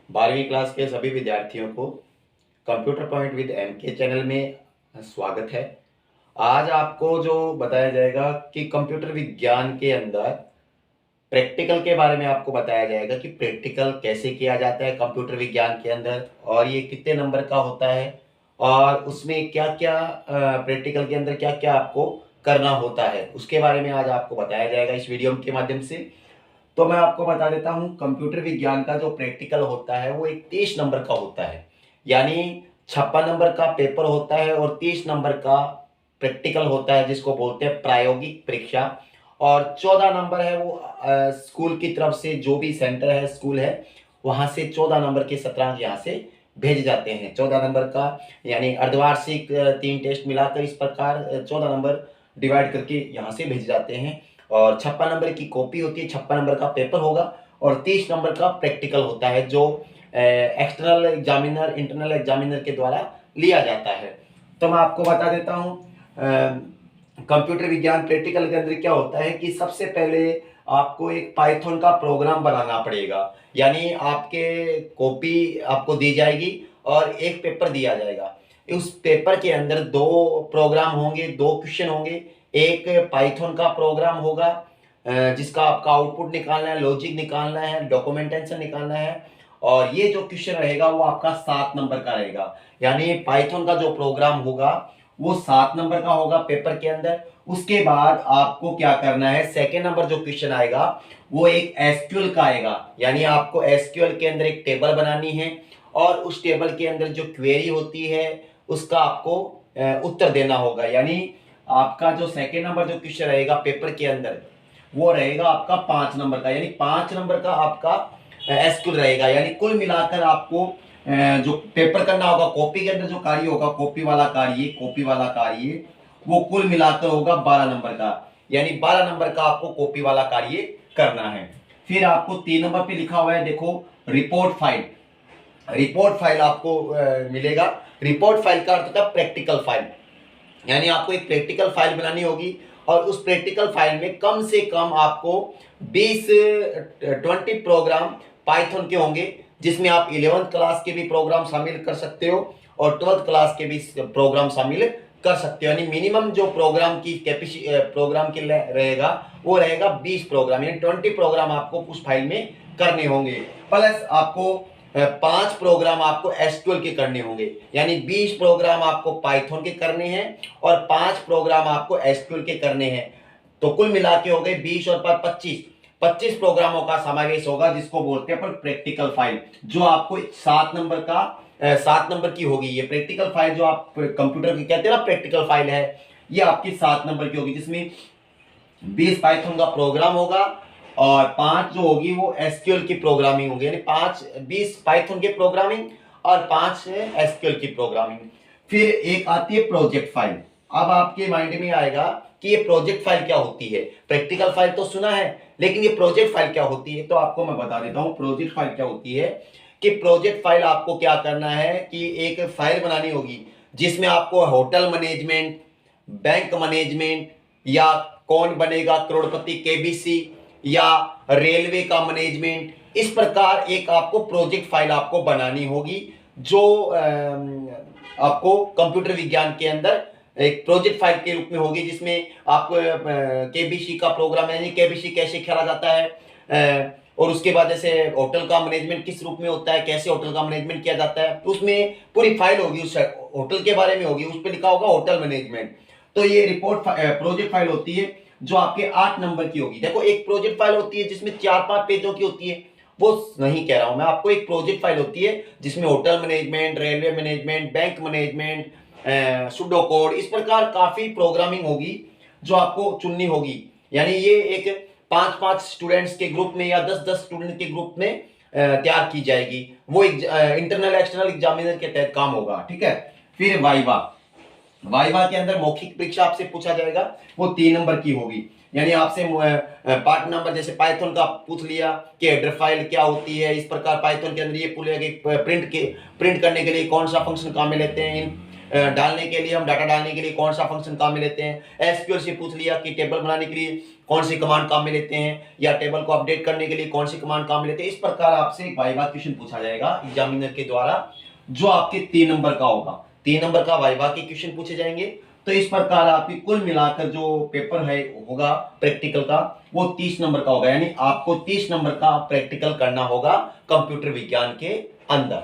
12वीं क्लास के सभी विद्यार्थियों को कंप्यूटर पॉइंट विद एम के चैनल में स्वागत है। आज आपको जो बताया जाएगा कि कंप्यूटर विज्ञान के अंदर प्रैक्टिकल के बारे में आपको बताया जाएगा कि प्रैक्टिकल कैसे किया जाता है कंप्यूटर विज्ञान के अंदर, और ये कितने नंबर का होता है और उसमें क्या क्या प्रैक्टिकल के अंदर क्या क्या आपको करना होता है, उसके बारे में आज आपको बताया जाएगा इस वीडियो के माध्यम से। तो मैं आपको बता देता हूं, कंप्यूटर विज्ञान का जो प्रैक्टिकल होता है वो एक 30 नंबर का होता है। यानी 56 नंबर का पेपर होता है और 30 नंबर का प्रैक्टिकल होता है, जिसको बोलते हैं प्रायोगिक परीक्षा। और 14 नंबर है वो स्कूल की तरफ से, जो भी सेंटर है स्कूल है वहां से 14 नंबर के सत्रांक यहाँ से भेजे जाते हैं। 14 नंबर का यानी अर्धवार्षिक 3 टेस्ट मिलाकर इस प्रकार 14 नंबर डिवाइड करके यहाँ से भेजे जाते हैं। और 56 नंबर की कॉपी होती है, 56 नंबर का पेपर होगा और 30 नंबर का प्रैक्टिकल होता है, जो एक्सटर्नल एग्जामिनर इंटरनल एग्जामिनर के द्वारा लिया जाता है। तो मैं आपको बता देता हूँ कंप्यूटर विज्ञान प्रैक्टिकल के अंदर क्या होता है कि सबसे पहले आपको एक पाइथन का प्रोग्राम बनाना पड़ेगा। यानी आपके कॉपी आपको दी जाएगी और एक पेपर दिया जाएगा। उस पेपर के अंदर दो प्रोग्राम होंगे, दो क्वेश्चन होंगे। एक पाइथन का प्रोग्राम होगा जिसका आपका आउटपुट निकालना है, लॉजिक निकालना है, डॉक्यूमेंटेशन निकालना है। और ये जो क्वेश्चन रहेगा वो आपका 7 नंबर का रहेगा। यानी पाइथन का जो प्रोग्राम होगा वो 7 नंबर का होगा पेपर के अंदर। उसके बाद आपको क्या करना है, सेकेंड नंबर जो क्वेश्चन आएगा वो एक एसक्यूएल का आएगा। यानी आपको एसक्यूएल के अंदर एक टेबल बनानी है और उस टेबल के अंदर जो क्वेरी होती है उसका आपको उत्तर देना होगा। यानी आपका जो सेकेंड नंबर जो क्वेश्चन रहेगा पेपर के अंदर वो रहेगा आपका 5 नंबर का। यानी 5 नंबर का आपका एसक्यूएल रहेगा। यानी कुल मिलाकर आपको जो पेपर करना होगा, कॉपी के अंदर जो कार्य होगा, कॉपी वाला कार्य वो कुल मिलाकर होगा 12 नंबर का। यानी 12 नंबर का आपको कॉपी वाला कार्य करना है। फिर आपको 3 नंबर पे लिखा हुआ है, देखो, रिपोर्ट फाइल। रिपोर्ट फाइल आपको मिलेगा। रिपोर्ट फाइल का अर्थ होता है प्रैक्टिकल फाइल। यानी आपको एक प्रैक्टिकल फाइल बनानी होगी और उस प्रैक्टिकल फाइल में कम से कम आपको 20 प्रोग्राम पाइथन के होंगे, जिसमें आप 11th क्लास के भी प्रोग्राम शामिल कर सकते हो और 12th क्लास के भी प्रोग्राम शामिल कर सकते हो। यानी मिनिमम जो प्रोग्राम की प्रोग्राम के रहेगा वो रहेगा 20 प्रोग्राम। यानी 20 प्रोग्राम आपको उस फाइल में करने होंगे। प्लस आपको 5 प्रोग्राम आपको एसक्यूएल के करने होंगे। यानी 20 प्रोग्राम आपको पाइथन के करने हैं और 5 प्रोग्राम आपको एसक्यूएल के करने हैं। तो कुल मिला के हो गए 20 और 25 प्रोग्रामों का समावेश होगा, जिसको बोलते हैं प्रैक्टिकल फाइल, जो आपको 7 नंबर की होगी। ये प्रैक्टिकल फाइल जो आप कंप्यूटर की कहते हैं ना प्रैक्टिकल फाइल है, ये आपकी 7 नंबर की होगी, जिसमें 20 पाइथन का प्रोग्राम होगा और 5 जो होगी वो एसक्यूएल की प्रोग्रामिंग होगी। यानी 20 पाइथन के प्रोग्रामिंग और 5 एसक्यूएल की प्रोग्रामिंग। फिर एक आती है प्रोजेक्ट फाइल। अब आपके माइंड में आएगा कि ये प्रोजेक्ट फाइल क्या होती है। प्रैक्टिकल फाइल तो सुना है, लेकिन ये प्रोजेक्ट फाइल क्या होती है, तो आपको मैं बता देता हूं प्रोजेक्ट फाइल क्या होती है। कि प्रोजेक्ट फाइल आपको क्या करना है कि एक फाइल बनानी होगी जिसमें आपको होटल मैनेजमेंट, बैंक मैनेजमेंट, या कौन बनेगा करोड़पति केबीसी, या रेलवे का मैनेजमेंट, इस प्रकार एक आपको प्रोजेक्ट फाइल आपको बनानी होगी, जो आपको कंप्यूटर विज्ञान के अंदर एक प्रोजेक्ट फाइल के रूप में होगी, जिसमें आपको केबीसी का प्रोग्राम है, केबीसी कैसे खेला जाता है, और उसके बाद जैसे होटल का मैनेजमेंट किस रूप में होता है, कैसे होटल का मैनेजमेंट किया जाता है, तो उसमें पूरी फाइल होगी, उस होटल के बारे में होगी, उस पर लिखा होगा होटल मैनेजमेंट। तो ये प्रोजेक्ट फाइल होती है जो आपके 8 नंबर की होगी। देखो, एक प्रोजेक्ट फाइल होती है जिसमें 4-5 पेजों की होती है, वो नहीं कह रहा हूं मैं आपको। एक प्रोजेक्ट फाइल होती है जिसमें hotel management, railway management, bank management, pseudo code, इस प्रकार काफी प्रोग्रामिंग होगी जो आपको चुननी होगी। यानी ये एक 5-5 स्टूडेंट्स के ग्रुप में या 10-10 स्टूडेंट के ग्रुप में तैयार की जाएगी। वो इंटरनल एक्सटर्नल एग्जामिनर के तहत काम होगा, ठीक है। फिर वाइवा। वाइवा के अंदर मौखिक परीक्षा आपसे पूछा जाएगा, वो 3 नंबर की होगी। यानी आपसे पार्ट नंबर जैसे पाइथन का पूछ लिया कि हेडर फाइल क्या होती है, इस प्रकार पाइथन के अंदर ये पूछेगा कि प्रिंट करने के लिए कौन सा फंक्शन काम में लेते हैं, डालने के लिए, हम डाटा डालने के लिए कौन सा फंक्शन काम में लेते हैं। एसक्यूएल से पूछ लिया कि टेबल बनाने के लिए कौन सी कमांड काम में लेते हैं, या टेबल को अपडेट करने के लिए कौन सी कमांड काम में लेते हैं। इस प्रकार आपसे एक वाइवा क्वेश्चन पूछा जाएगा एग्जामिनर के द्वारा, जो आपके 3 नंबर का होगा। 3 नंबर का वाइवा के क्वेश्चन पूछे जाएंगे। तो इस प्रकार आपकी कुल मिलाकर जो पेपर है होगा प्रैक्टिकल का, वो 30 नंबर का होगा। यानी आपको 30 नंबर का प्रैक्टिकल करना होगा कंप्यूटर विज्ञान के अंदर।